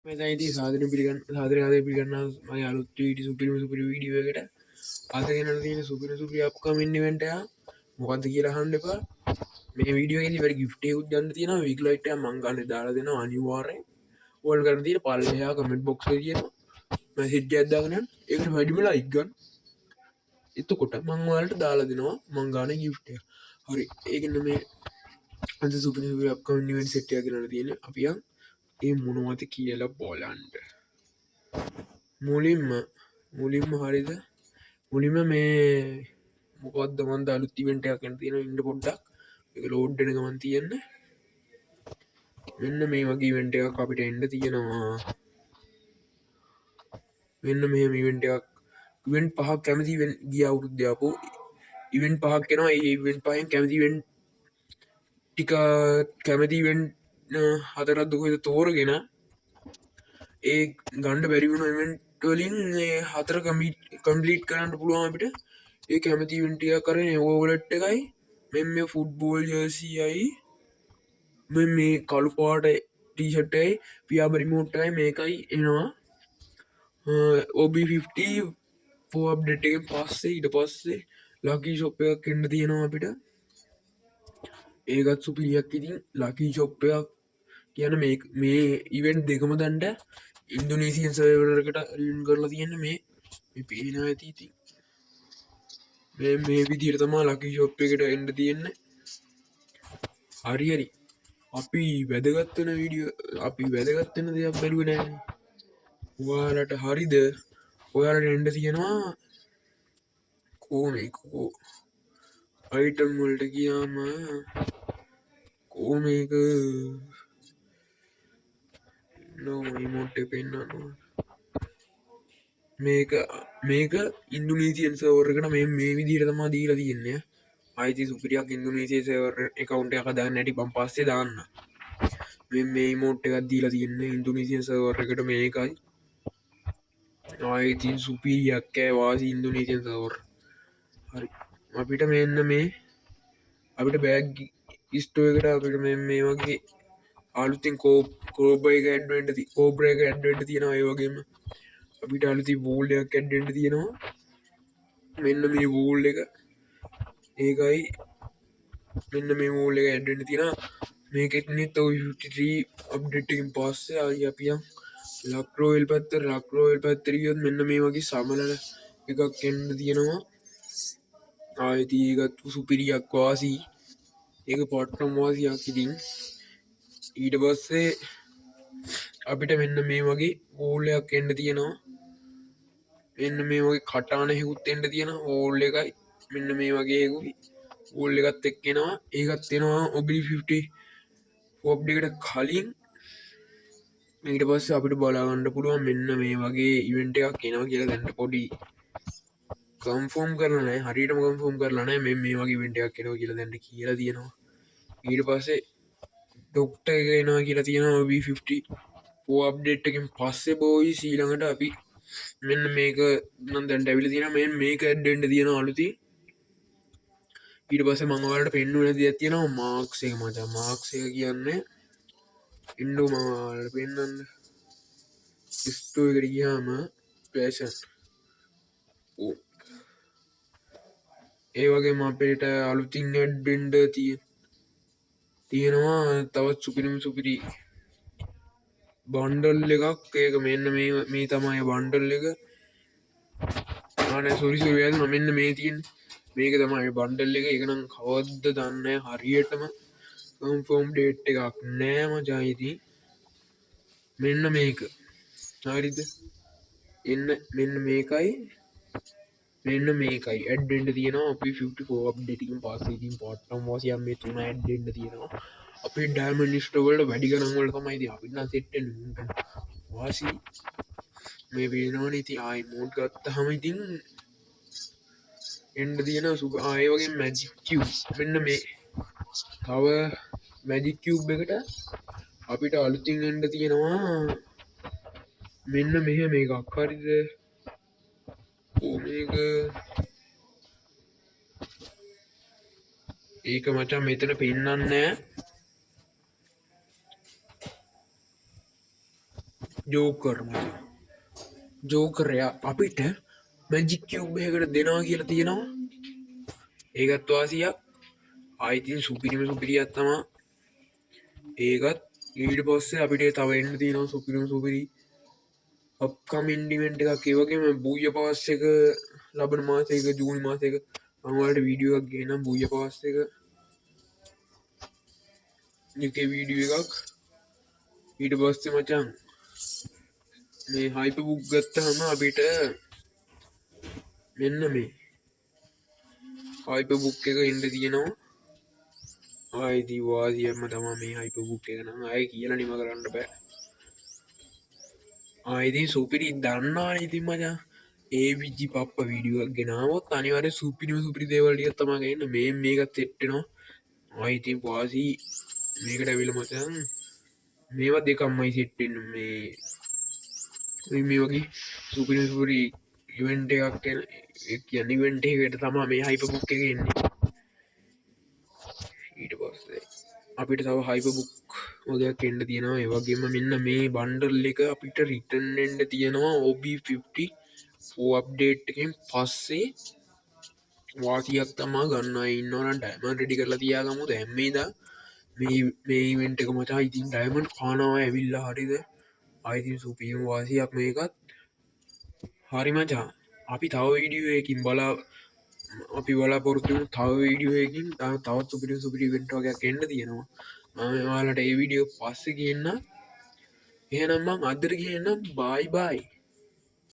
මේ දැන් සාදරයෙන් පිළිගන්නවා මගේ අලුත් සුපිරි වීඩියෝ එකට. අද ගෙනල්ලා තියෙන සුපිරි අප්කමින් ඉවෙන්ට් එක මොකද්ද කියලා අහන්න එපා. මේ වීඩියෝ එකේදී වැඩි ගිෆ්ට් එකකුත් ගන්න තියෙනවා. වීක් ලයිට් එකක් මම ගන්න දාලා දෙනවා අනිවාර්යෙන්. ඕල් කරන් තියෙන පල්ලෙහා කමෙන්ට් බොක්ස් එකේ තියෙනවා. මැසේජ් එකක් දාගෙන යන්න. ඒකට වැඩිම ලයික් ගන්න. එතකොට මම ඔයාලට දාලා දෙනවා මම ගන්න ගිෆ්ට් එක. හරි. ඒකෙන් මේ අද සුපිරි අප්කමින් ඉවෙන්ට් සෙට් එකක් ගෙනල්ලා තියෙන්නේ. අපි යන් ඒ මොනවද කියලා බලන්න. මුලින්ම හරිද මුලින්ම මේ මොකක්ද මන්ද අලුත් ඉවෙන්ට් එකක් යන තියෙනවා ඉන්න පොඩ්ඩක් මේක ලෝඩ් වෙන ගමන් තියෙන්නේ මෙන්න මේ වගේ ඉවෙන්ට් එකක් අපිට එන්න තියෙනවා මෙන්න මෙහෙම ඉවෙන්ට් එකක් ඉවෙන්ට් පහක් කැමති ගිය අවුරුද්දේ ආපු ඉවෙන්ට් පහක් එනවා ඒ ඉවෙන්ට් පහෙන් කැමති ඉවෙන්ට් ටික කැමති ඉවෙන්ට් හතරක් දුකද තෝරගෙන ඒ ගණ්ඩ බැරි වුණ ඉවෙන්ට් වලින් හතර කම්ප්ලීට් කරන්න පුළුවන් අපිට ඒ කැමති ඉවෙන්ට් එක කරන ඕවලට් එකයි මෙන්න මේ ෆුට්බෝල් ජර්සියයි මෙන්න මේ කළු පාට ටී-ෂර්ට් එකයි පියාඹ රිමෝට් එකයි මේකයි එනවා OB50 ෆෝ අප්ඩේට් එකෙන් පස්සේ ඊට පස්සේ ලකි ෂොප් එකක් එන්න තියෙනවා අපිට ඒකත් සුපිරියක් ඉතින් ලකි ෂොප් එකක් කියන මේ ඉවෙන්ට් දෙකම දන්ට ඉන්දුනීසියන් සර්වරකට රින් කරලා තියෙන මේ පේන ඇති ඉතින් මේ විදිහට තමා ලකි ෂොප් එකට එන්න තියෙන්නේ හරි අපි වැදගත්වන වීඩියෝ අපි වැදගත්වන දෙයක් බැලුවේ නැහැ ඔයාලට හරිද ඔයාලට එන්න තියෙනවා කෝ අයිටම් වලට ගියාම මේක ඉමෝට් එක පෙන්නනවා මේක ඉන්දුනීසියන් සර්වර් එකට මේ විදිහට තමයි දීලා තියෙන්නේ ආයිති සුපිරියක් ඉන්දුනීසිය සර්වර් account එකක් දාන්න නැටි මම පස්සේ දාන්න මේ ඉමෝට් එකක් දීලා තියෙන්නේ ඉන්දුනීසියන් සර්වර් එකට මේකයි ආයිති සුපිරියක් වාසි ඉන්දුනීසියන් සර්වර් හරි අපිට මෙන්න මේ අපිට බෑග් ස්ටෝ එකට අපිට මේ වගේ අලුතින් කෝබ්‍රා එක ඇඩ් වෙන්න තියෙනවා ඒ වගේම අපිට අලුතින් වූල් එකක් ඇඩ් වෙන්න තියෙනවා මෙන්න මේ වූල් එක ඒකයි මෙන්න මේ වූල් එක ඇඩ් වෙන්න තියෙනවා මේකෙත් නෙත් OB53 අප්ඩේට් එකකින් පස්සේ ආයි අපි යන් ලක් රොයල් පැත්තට ගියොත් මෙන්න මේ වගේ සමනල එකක් එන්න තියෙනවා ආයිති ඒකත් සුපිරියක් වාසි ඒක පට්ටම් වාසියක් ඉතින් ඊට පස්සේ අපිට මෙන්න මේ වගේ ඕල්ලයක් එන්න තියෙනවා මෙන්න මේ වගේ කටාන හෙකුත් එන්න තියෙන ඕල් එකයි මෙන්න මේ වගේ හෙකුයි ඕල් එකත් එක්කෙනවා ඒකත් එනවා OB50 පොප් එකට කලින් ඊට පස්සේ අපිට බලාගන්න පුළුවන් මෙන්න මේ වගේ ඉවෙන්ට් එකක් එනවා කියලා දැන් පොඩි කන්ෆර්ම් කරලා නැහැ හරියටම කන්ෆර්ම් කරලා නැහැ මේ වගේ ඉවෙන්ට් එකක් එනවා කියලා දැන් කියලා තියෙනවා ඊට පස්සේ ඩොක්ටර් එක එනවා කියලා තියෙනවා OB50 ෆෝ අප්ඩේට් එකකින් පස්සේ බෝයි ඊළඟට අපි මෙන්න මේක නම් දැන් ඇවිල්ලා තියෙනවා මේක ඇඩ් වෙන්න තියෙනවා අලුතින් ඊට පස්සේ මම ඔයාලට පෙන්වන්න දෙයක් තියෙනවා මාක්ස් එක මචං මාක්ස් එක කියන්නේ ඉන්නෝ මම ඔයාලට පෙන්වන්න ස්ටෝ එකට ගියාම ෆැෂන් ඒ වගේම අපිට අලුතින් ඇඩ් වෙන්න තියෙනවා තවත් සුපිරි බන්ඩල් එකක් ඒක මෙන්න මේ තමයි බන්ඩල් එක ආනේ සෝරි වැදුනා මෙන්න මේ තියෙන මේක තමයි බන්ඩල් එක ඒක නම් කවද්ද දන්නේ හරියටම කන්ෆර්ම් ඩේට් එකක් නෑ මචං ඉතින් මෙන්න මේක හරිද මෙන්න මේකයි ඇඩ් වෙන්න තියෙනවා අපි 54 අප්ඩේට් එකකින් පස්සේ ඉතින් පොට්ටම් වාසියක් මේ තුන ඇඩ් වෙන්න තියෙනවා අපේ ඩයමන්ඩ් ස්ටෝර් වල වැඩි ගණන් වල තමයි ඉතින් අපිට නම් සෙට් වෙන්නේ වාසි මේ වෙනවනේ ඉතින් ආයි මෝඩ් ගත්තාම ඉතින් එන්න තියෙන ආයේ වගේ මැජික් කියුබ් මෙන්න මේ තව මැජික් කියුබ් එකට අපිට අලුතින් එන්න තියෙනවා මෙන්න මෙහෙම එකක් හරිද මේක ඒක මචං මෙතන පෙන්නන්නේ ජෝකර් ජෝකරයා අපිට මැජික් කියව් එකකට දෙනවා කියලා තියෙනවා. ඒකත් වාසියක්. ආයිතින් සුපිරියක් තමා. ඒකත් ඊට පස්සේ අපිට තව එන්න තියෙනවා සුපිරි අප්කමින් ඉවෙන්ට් එකක්. ඒ වගේම බූය පාස් එක ලබන මාසයක ජූනි මාසයක මම ඔයාලට වීඩියෝ එකක් ගේන්නම්. බූය පාස් එක වීඩියෝ එකක්. ඊට පස්සේ මචං මේ හයිප බුක් ගත්තහම අපිට මෙන්න මේ හයිප බුක් එක ඉන්න තියෙනවා. ආයිති වාසියම තමා මේ හයිප බුක් එක නම් අය කියලා නිම කරන්න බෑ. ආයිති සුපිරි දන්නාන ඉතින් මචං ඒ විජි පප්ප වීඩියුවක් ගෙනාවොත් අනිවාර්ය සුපිරි දේවල් ටිකක් තමයි ගන්න. මේකත් සෙට්ටෙනවා. ආයිති වාසි මේකට ඇවිල්ලා මචං මේවා දෙකක්මයි සෙට් වෙන්නේ. මේ වගේ සුපිරි ඉවෙන්ට් එකක් කියන්නේ ඉවෙන්ට් එකකට තමයි මේ හයිප බුක් එක එන්නේ. ඊට පස්සේ අපිට තව හයිප බුක් වගේක් එන්න තියෙනවා. ඒ වගේම මෙන්න මේ බන්ඩල් එක අපිට රිටර්න් එන්න තියෙනවා OB50 අප්ඩේට් එකෙන් පස්සේ. වාසියක් තමා ගන්න ඉන්නවනම් ඩයමන්ඩ් රෙඩි කරලා තියාගමු. දැන් මේ ඉවෙන්ට් එක මචං ඉතින් ඩයමන්ඩ් කනවා ඇවිල්ලා හරිද. ආයිතින් සුපිරිම වාසියක් මේකත්. හරි මචං අපි තව වීඩියෝ එකකින් අපි බලාපොරොත්තු වෙමු. තව වීඩියෝ එකකින් තවත් සුපිරි ඉවෙන්ට් වගේක් එන්න තියෙනවා. මම ඔයාලට ඒ වීඩියෝ පස්සේ කියන්නම්. එහෙනම් මං අදට කියන්නම් බයි බයි.